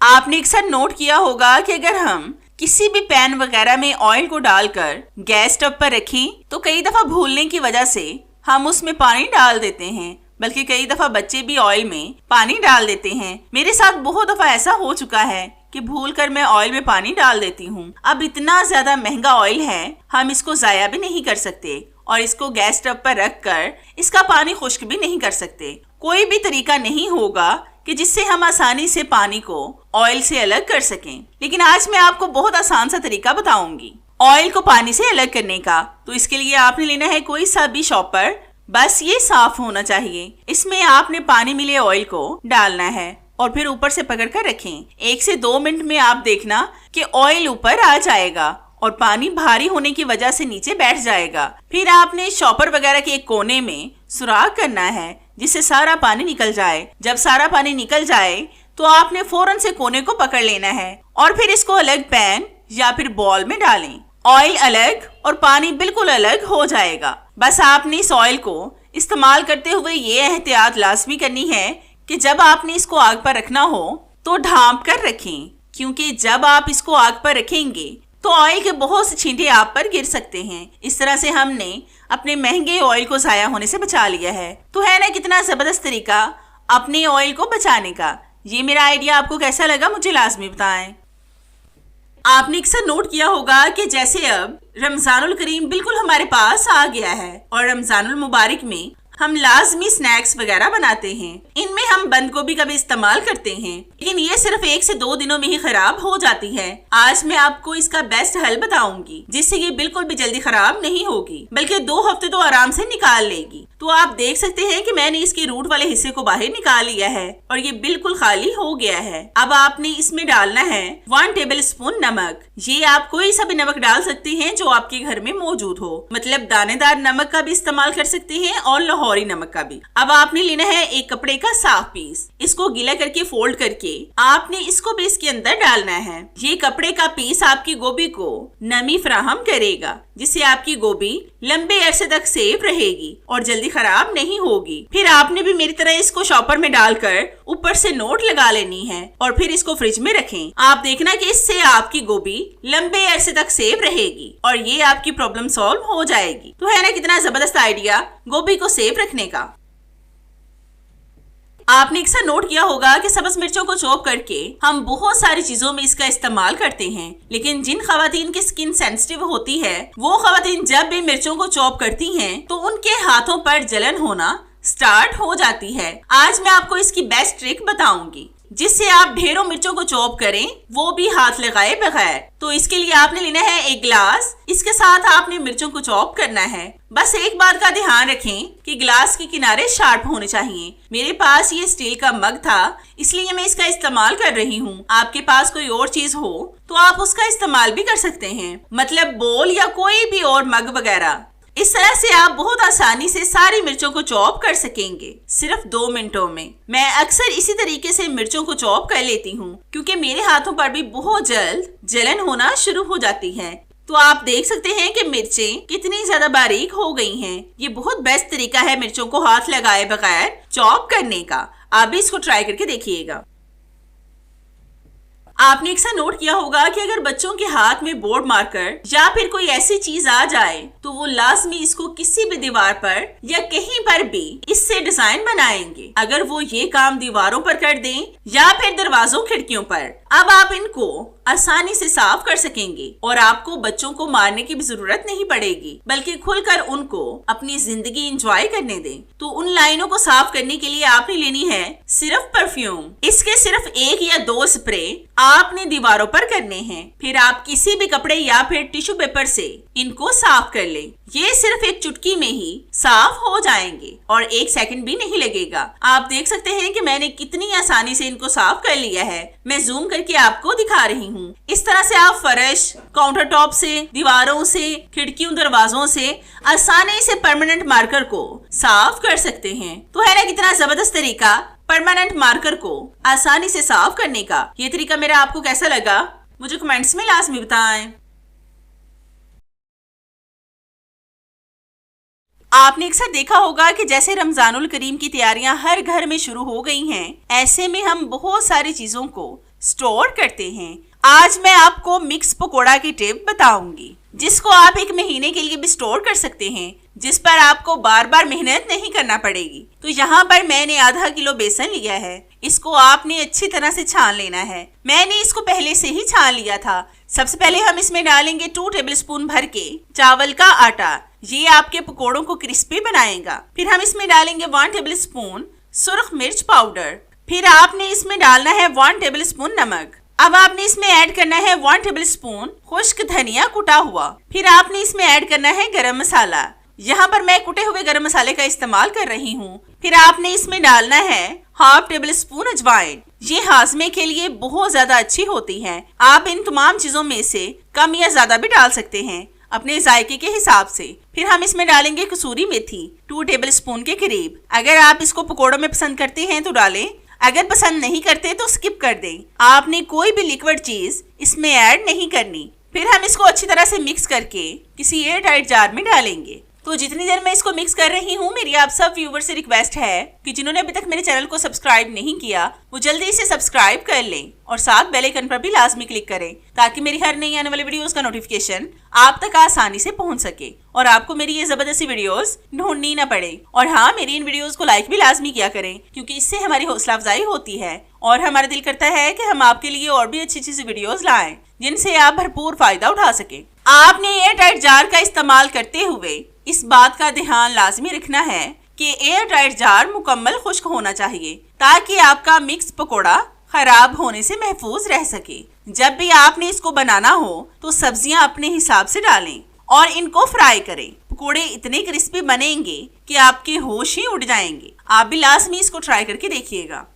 आपने अक्सर नोट किया होगा कि अगर हम किसी भी पैन वगैरह में ऑयल को डालकर गैस स्टव पर रखें तो कई दफा भूलने की वजह से हम उसमें पानी डाल देते हैं, बल्कि कई दफा बच्चे भी ऑयल में पानी डाल देते हैं। मेरे साथ बहुत दफा ऐसा हो चुका है कि भूलकर मैं ऑयल में पानी डाल देती हूँ। अब इतना ज्यादा महंगा ऑयल है, हम इसको जाया भी नहीं कर सकते और इसको गैस स्टव पर रख कर इसका पानी खुश्क भी नहीं कर सकते। कोई भी तरीका नहीं होगा कि जिससे हम आसानी से पानी को ऑयल से अलग कर सकें। लेकिन आज मैं आपको बहुत आसान सा तरीका बताऊंगी ऑयल को पानी से अलग करने का। तो इसके लिए आपने लेना है कोई सा भी शॉपर, बस ये साफ होना चाहिए। इसमें आपने पानी मिले ऑयल को डालना है और फिर ऊपर से पकड़ कर रखें। 1 से 2 मिनट में आप देखना कि ऑयल ऊपर आ जाएगा और पानी भारी होने की वजह से नीचे बैठ जाएगा। फिर आपने शॉपर वगैरह के एक कोने में सुराख करना है जिससे सारा पानी निकल जाए। जब सारा पानी निकल जाए तो आपने फौरन से कोने को पकड़ लेना है और फिर इसको अलग पैन या फिर बॉल में डालें। ऑयल अलग और पानी बिल्कुल अलग हो जाएगा। बस आपने इस ऑयल को इस्तेमाल करते हुए ये एहतियात लाजमी करनी है कि जब आपने इसको आग पर रखना हो तो ढांप कर रखें, क्योंकि जब आप इसको आग पर रखेंगे तो ऑयल के बहुत से छींटे आप पर गिर सकते हैं। इस तरह से हमने अपने महंगे ऑयल को ज़ाया होने से बचा लिया है। तो है ना कितना ज़बरदस्त तरीका अपने ऑयल को बचाने का। ये मेरा आइडिया आपको कैसा लगा मुझे लाजमी बताएं। आपने अक्सर नोट किया होगा कि जैसे अब रमजानुल करीम बिल्कुल हमारे पास आ गया है और रमजानुल मुबारक में हम लाजमी स्नैक्स वगैरह बनाते हैं। इनमें हम बंद गोभी का भी इस्तेमाल करते हैं, लेकिन ये सिर्फ 1 से 2 दिनों में ही खराब हो जाती है। आज मैं आपको इसका बेस्ट हल बताऊंगी जिससे ये बिल्कुल भी जल्दी खराब नहीं होगी, बल्कि 2 हफ्ते तो आराम से निकाल लेगी। तो आप देख सकते हैं कि मैंने इसके रूट वाले हिस्से को बाहर निकाल लिया है और ये बिल्कुल खाली हो गया है। अब आपने इसमें डालना है 1 टेबल स्पून नमक। ये आप कोई सा भी नमक डाल सकते हैं जो आपके घर में मौजूद हो, मतलब दानेदार नमक का भी इस्तेमाल कर सकते हैं और लाहौरी नमक का भी। अब आपने लेना है एक कपड़े का साफ पीस। इसको गीला करके फोल्ड करके आपने इसको भी इसके अंदर डालना है। ये कपड़े का पीस आपकी गोभी को नमी फराहम करेगा, जिससे आपकी गोभी लंबे अरसे तक सेफ रहेगी और जल्दी खराब नहीं होगी। फिर आपने भी मेरी तरह इसको शॉपर में डालकर ऊपर से नोट लगा लेनी है और फिर इसको फ्रिज में रखें। आप देखना कि इससे आपकी गोभी लंबे अरसे तक सेफ रहेगी और ये आपकी प्रॉब्लम सॉल्व हो जाएगी। तो है ना कितना जबरदस्त आइडिया गोभी को सेफ रखने का। आपने अक्सर नोट किया होगा कि सब्ज मिर्चों को चॉप करके हम बहुत सारी चीजों में इसका इस्तेमाल करते हैं, लेकिन जिन खवातीन की स्किन सेंसिटिव होती है वो खवातीन जब भी मिर्चों को चॉप करती हैं तो उनके हाथों पर जलन होना स्टार्ट हो जाती है। आज मैं आपको इसकी बेस्ट ट्रिक बताऊंगी जिससे आप ढेरों मिर्चों को चॉप करें, वो भी हाथ लगाए बगैर। तो इसके लिए आपने लेना है एक गिलास, इसके साथ आपने मिर्चों को चॉप करना है। बस एक बात का ध्यान रखें कि गिलास के किनारे शार्प होने चाहिए। मेरे पास ये स्टील का मग था इसलिए मैं इसका इस्तेमाल कर रही हूँ। आपके पास कोई और चीज हो तो आप उसका इस्तेमाल भी कर सकते हैं, मतलब बोल या कोई भी और मग वगैरह। इस तरह से आप बहुत आसानी से सारी मिर्चों को चॉप कर सकेंगे सिर्फ 2 मिनटों में। मैं अक्सर इसी तरीके से मिर्चों को चॉप कर लेती हूँ क्योंकि मेरे हाथों पर भी बहुत जल्द जलन होना शुरू हो जाती है। तो आप देख सकते हैं कि मिर्चें कितनी ज्यादा बारीक हो गई हैं। ये बहुत बेस्ट तरीका है मिर्चों को हाथ लगाए बगैर चॉप करने का। आप भी इसको ट्राई करके देखिएगा। आपने अक्सर नोट किया होगा कि अगर बच्चों के हाथ में बोर्ड मार्कर या फिर कोई ऐसी चीज आ जाए तो वो लाजमी इसको किसी भी दीवार पर या कहीं पर भी इससे डिजाइन बनाएंगे। अगर वो ये काम दीवारों पर कर दें या फिर दरवाजों खिड़कियों पर, अब आप इनको आसानी से साफ कर सकेंगे और आपको बच्चों को मारने की भी जरूरत नहीं पड़ेगी, बल्कि खुलकर उनको अपनी जिंदगी एंजॉय करने दें। तो उन लाइनों को साफ करने के लिए आपने लेनी है सिर्फ परफ्यूम। इसके सिर्फ 1 या 2 स्प्रे आपने दीवारों पर करने हैं। फिर आप किसी भी कपड़े या फिर टिश्यू पेपर से इनको साफ कर लें। ये सिर्फ एक चुटकी में ही साफ हो जाएंगे और 1 सेकंड भी नहीं लगेगा। आप देख सकते हैं कि मैंने कितनी आसानी से इनको साफ कर लिया है। मैं जूम करके आपको दिखा रही हूँ। इस तरह से आप फर्श, काउंटर टॉप से, दीवारों से, खिड़कियों, दरवाजों से आसानी से परमानेंट मार्कर को साफ कर सकते हैं। तो है ना कितना जबरदस्त तरीका परमानेंट मार्कर को आसानी से साफ करने का। ये तरीका मेरा आपको कैसा लगा मुझे कमेंट्स में लाजमी बताएं। आपने अक्सर देखा होगा कि जैसे रमजानुल करीम की तैयारियां हर घर में शुरू हो गई हैं, ऐसे में हम बहुत सारी चीजों को स्टोर करते हैं। आज मैं आपको मिक्स पकोड़ा की टिप बताऊंगी जिसको आप 1 महीने के लिए भी स्टोर कर सकते हैं, जिस पर आपको बार बार मेहनत नहीं करना पड़ेगी। तो यहाँ पर मैंने आधा किलो बेसन लिया है। इसको आपने अच्छी तरह से छान लेना है। मैंने इसको पहले से ही छान लिया था। सबसे पहले हम इसमें डालेंगे 2 टेबलस्पून भर के चावल का आटा। ये आपके पकोड़ों को क्रिस्पी बनाएगा। फिर हम इसमें डालेंगे 1 टेबलस्पून सुर्ख मिर्च पाउडर। फिर आपने इसमें डालना है 1 टेबलस्पून नमक। अब आपने इसमें ऐड करना है 1 टेबलस्पून खुश्क धनिया कुटा हुआ। फिर आपने इसमें ऐड करना है गरम मसाला। यहाँ पर मैं कुटे हुए गरम मसाले का इस्तेमाल कर रही हूँ। फिर आपने इसमें डालना है 1/2 टेबलस्पून अजवाइन। ये हाजमे के लिए बहुत ज्यादा अच्छी होती है। आप इन तमाम चीजों में से कम या ज्यादा भी डाल सकते हैं अपने जायके के हिसाब से। फिर हम इसमें डालेंगे कसूरी मेथी 2 टेबलस्पून के करीब। अगर आप इसको पकोड़ों में पसंद करते हैं तो डालें, अगर पसंद नहीं करते तो स्किप कर दें। आपने कोई भी लिक्विड चीज इसमें ऐड नहीं करनी। फिर हम इसको अच्छी तरह से मिक्स करके किसी एयर टाइट जार में डालेंगे। तो जितनी देर मैं इसको मिक्स कर रही हूँ, मेरी आप सब व्यूवर से रिक्वेस्ट है कि जिन्होंने अभी तक मेरे चैनल को सब्सक्राइब नहीं किया वो जल्दी से सब्सक्राइब कर लें और साथ बेल आइकन पर भी लाजमी क्लिक करें ताकि मेरी हर नई आने वाली वीडियोस का नोटिफिकेशन आप तक आसानी से पहुंच सके और आपको मेरी ये जबरदस्ती वीडियोस ढूंढनी न पड़े। और हाँ, मेरी इन वीडियोस को लाइक भी लाजमी किया करें क्योंकि इससे हमारी हौसला अफजाई होती है और हमारा दिल करता है कि हम आपके लिए और भी अच्छी अच्छी वीडियोस लाएं जिनसे आप भरपूर फायदा उठा सके। आपने एयर टाइट जार का इस्तेमाल करते हुए इस बात का ध्यान लाजमी रखना है कि एयर टाइट जार मुकम्मल खुश्क होना चाहिए ताकि आपका मिक्स पकोड़ा खराब होने से महफूज रह सके। जब भी आपने इसको बनाना हो तो सब्जियां अपने हिसाब से डालें और इनको फ्राई करें। पकोड़े इतने क्रिस्पी बनेंगे कि आपके होश ही उड़ जाएंगे। आप भी लाजमी इसको ट्राई करके देखिएगा।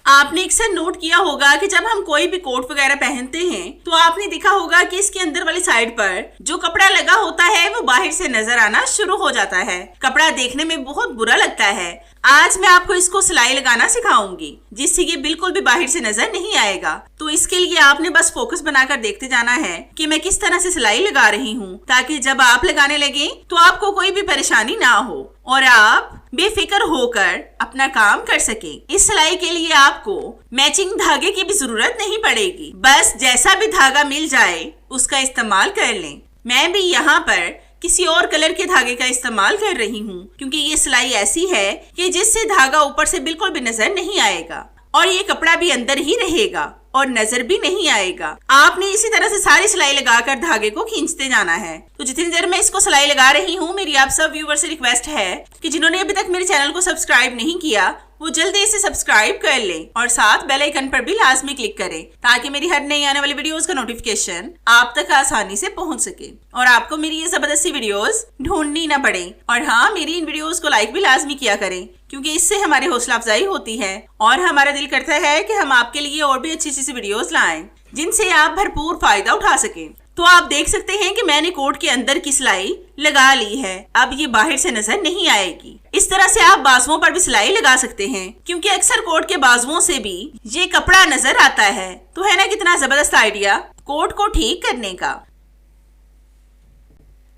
आपने अक्सर नोट किया होगा कि जब हम कोई भी कोट वगैरह पहनते हैं तो आपने देखा होगा कि इसके अंदर वाली साइड पर जो कपड़ा लगा होता है वो बाहर से नजर आना शुरू हो जाता है। कपड़ा देखने में बहुत बुरा लगता है। आज मैं आपको इसको सिलाई लगाना सिखाऊंगी जिससे ये बिल्कुल भी बाहर से नजर नहीं आएगा। तो इसके लिए आपने बस फोकस बनाकर देखते जाना है कि मैं किस तरह से सिलाई लगा रही हूँ ताकि जब आप लगाने लगे तो आपको कोई भी परेशानी ना हो और आप बेफिक्र होकर अपना काम कर सके। इस सिलाई के लिए आपको मैचिंग धागे की भी जरूरत नहीं पड़ेगी। बस जैसा भी धागा मिल जाए उसका इस्तेमाल कर लें। मैं भी यहाँ पर किसी और कलर के धागे का इस्तेमाल कर रही हूँ क्योंकि ये सिलाई ऐसी है कि जिससे धागा ऊपर से बिल्कुल भी नजर नहीं आएगा और ये कपड़ा भी अंदर ही रहेगा और नजर भी नहीं आएगा। आपने इसी तरह से सारी सिलाई लगाकर धागे को खींचते जाना है। तो जितनी देर मैं इसको सिलाई लगा रही हूँ, मेरी आप सब व्यूवर से रिक्वेस्ट है कि जिन्होंने अभी तक मेरे चैनल को सब्सक्राइब नहीं किया वो जल्दी से सब्सक्राइब कर लें और साथ बेल आइकन पर भी लाजमी क्लिक करें ताकि मेरी हर नई आने वाली वीडियोस का नोटिफिकेशन आप तक आसानी से पहुंच सके और आपको मेरी ये जबरदस्ती वीडियोस ढूंढनी न पड़े। और हाँ, मेरी इन वीडियोस को लाइक भी लाजमी किया करें क्योंकि इससे हमारी हौसला अफजाई होती है और हमारा दिल करता है कि हम आपके लिए और भी अच्छी अच्छी वीडियोस लाएं जिनसे आप भरपूर फायदा उठा सकें। तो आप देख सकते हैं कि मैंने कोट के अंदर की सिलाई लगा ली है। अब ये बाहर से नजर नहीं आएगी। इस तरह से आप बाजुओं पर भी सिलाई लगा सकते हैं क्योंकि अक्सर कोट के बाजुओं से भी ये कपड़ा नजर आता है। तो है ना कितना जबरदस्त आइडिया कोट को ठीक करने का।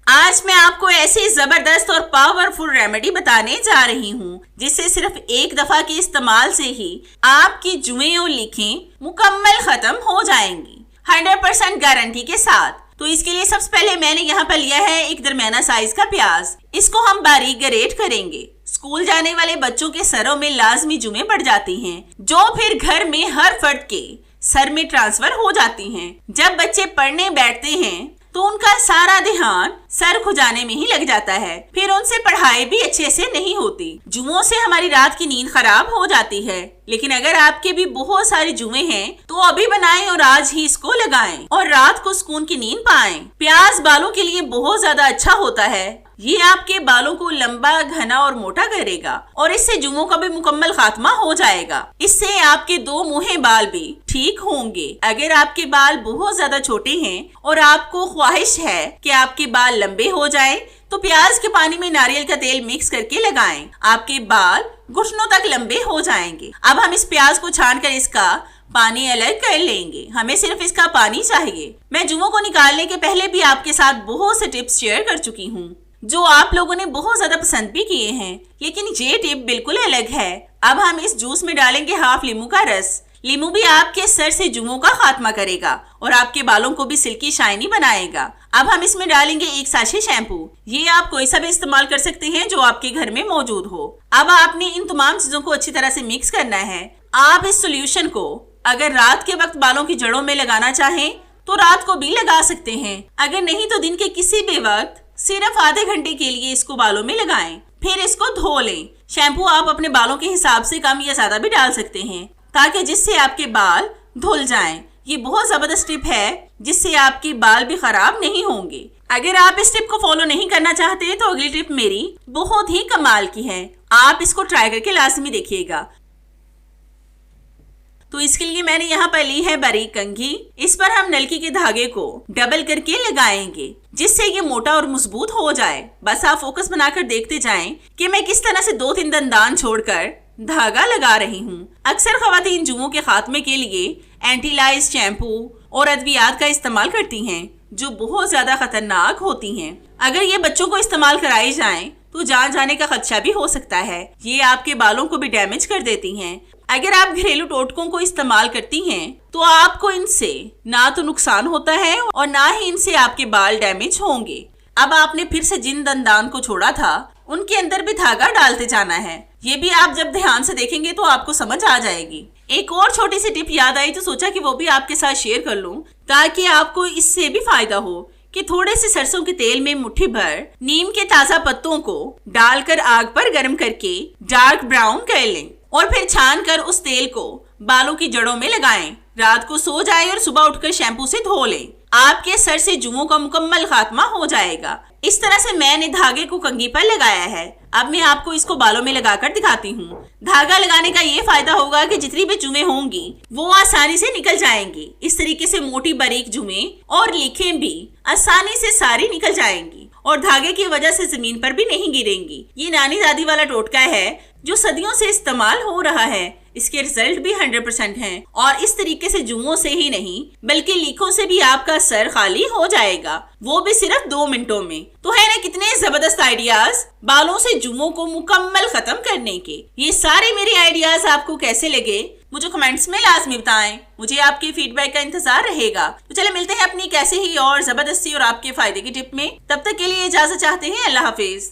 आज मैं आपको ऐसी जबरदस्त और पावरफुल रेमेडी बताने जा रही हूँ जिससे सिर्फ एक दफा के इस्तेमाल से ही आपकी जुएं और लीखें मुकम्मल खत्म हो जाएंगी 100% गारंटी के साथ। तो इसके लिए सबसे पहले मैंने यहाँ पर लिया है एक दरमियाना साइज का प्याज। इसको हम बारीक ग्रेट करेंगे। स्कूल जाने वाले बच्चों के सरों में लाजमी जुएं पड़ जाती हैं जो फिर घर में हर फर्द के सर में ट्रांसफर हो जाती हैं। जब बच्चे पढ़ने बैठते हैं तो उनका सारा ध्यान सर खुजाने में ही लग जाता है, फिर उनसे पढ़ाई भी अच्छे से नहीं होती। जुओं से हमारी रात की नींद खराब हो जाती है। लेकिन अगर आपके भी बहुत सारी जुएं हैं तो अभी बनाएं और आज ही इसको लगाएं और रात को सुकून की नींद पाएं। प्याज बालों के लिए बहुत ज्यादा अच्छा होता है। ये आपके बालों को लंबा, घना और मोटा करेगा और इससे जुओं का भी मुकम्मल खात्मा हो जाएगा। इससे आपके 2 मुँहे बाल भी ठीक होंगे। अगर आपके बाल बहुत ज्यादा छोटे हैं और आपको ख्वाहिश है कि आपके बाल लंबे हो जाएं, तो प्याज के पानी में नारियल का तेल मिक्स करके लगाएं। आपके बाल घुटनों तक लंबे हो जाएंगे। अब हम इस प्याज को छानकर इसका पानी अलग कर लेंगे। हमें सिर्फ इसका पानी चाहिए। मैं जुओं को निकालने के पहले भी आपके साथ बहुत से टिप्स शेयर कर चुकी हूँ जो आप लोगों ने बहुत ज्यादा पसंद भी किए हैं, लेकिन ये टिप बिल्कुल अलग है। अब हम इस जूस में डालेंगे हाफ लींबू का रस। लींबू भी आपके सर से जुओं का खात्मा करेगा और आपके बालों को भी सिल्की शाइनी बनाएगा। अब हम इसमें डालेंगे 1 साशे शैम्पू। ये आप कोई सा भी इस्तेमाल कर सकते हैं जो आपके घर में मौजूद हो। अब आपने इन तमाम चीजों को अच्छी तरह से मिक्स करना है। आप इस सोल्यूशन को अगर रात के वक्त बालों की जड़ों में लगाना चाहें तो रात को भी लगा सकते हैं, अगर नहीं तो दिन के किसी भी वक्त सिर्फ आधे घंटे के लिए इसको बालों में लगाएं, फिर इसको धो लें। शैम्पू आप अपने बालों के हिसाब से कम या ज्यादा भी डाल सकते हैं ताकि जिससे आपके बाल धुल जाएं। ये बहुत जबरदस्त टिप है जिससे आपके बाल भी खराब नहीं होंगे। अगर आप इस टिप को फॉलो नहीं करना चाहते तो अगली टिप मेरी बहुत ही कमाल की है, आप इसको ट्राई करके लाजमी देखिएगा। तो इसके लिए मैंने यहाँ पर ली है बारीक कंघी। इस पर हम नलकी के धागे को डबल करके लगाएंगे जिससे ये मोटा और मजबूत हो जाए। बस आप फोकस बनाकर देखते जाएं कि मैं किस तरह से 2-3 दंदान छोड़कर धागा लगा रही हूँ। अक्सर खवातीन जुओं के खात्मे के लिए एंटीलाइज शैम्पू और अद्वियात का इस्तेमाल करती हैं जो बहुत ज्यादा खतरनाक होती हैं। अगर ये बच्चों को इस्तेमाल कराई जाएं तो जान जाने का खदशा भी हो सकता है। ये आपके बालों को भी डैमेज कर देती हैं। अगर आप घरेलू टोटकों को इस्तेमाल करती हैं तो आपको इनसे ना तो नुकसान होता है और ना ही इनसे आपके बाल डैमेज होंगे। अब आपने फिर से जिन दंदान को छोड़ा था उनके अंदर भी धागा डालते जाना है। ये भी आप जब ध्यान से देखेंगे तो आपको समझ आ जाएगी। एक और छोटी सी टिप याद आई तो सोचा कि वो भी आपके साथ शेयर कर लूं ताकि आपको इससे भी फायदा हो कि थोड़े से सरसों के तेल में मुट्ठी भर नीम के ताजा पत्तों को डालकर आग पर गर्म करके डार्क ब्राउन कर लें और फिर छान कर उस तेल को बालों की जड़ों में लगाएं। रात को सो जाए और सुबह उठकर शैम्पू से धो लें। आपके सर से जुओं का मुकम्मल खात्मा हो जाएगा। इस तरह से मैंने धागे को कंघी पर लगाया है। अब मैं आपको इसको बालों में लगाकर दिखाती हूँ। धागा लगाने का ये फायदा होगा कि जितनी भी जुएं होंगी वो आसानी से निकल जाएंगी। इस तरीके से मोटी बारीक जुएं और लीखें भी आसानी से सारी निकल जाएंगी और धागे की वजह से जमीन पर भी नहीं गिरेंगी। ये नानी दादी वाला टोटका है जो सदियों से इस्तेमाल हो रहा है। इसके रिजल्ट भी 100% हैं और इस तरीके से जुओं से ही नहीं बल्कि लीखों से भी आपका सर खाली हो जाएगा, वो भी सिर्फ 2 मिनटों में। तो है ना कितने जबरदस्त आइडियाज बालों से जुओं को मुकम्मल खत्म करने के। ये सारे मेरे आइडियाज आपको कैसे लगे मुझे कमेंट्स में लाजमी बताएं। मुझे आपके फीडबैक का इंतजार रहेगा। तो चले मिलते हैं अपनी कैसे ही और जबरदस्ती और आपके फायदे की टिप में। तब तक के लिए इजाजत चाहते हैं। अल्लाह हाफिज।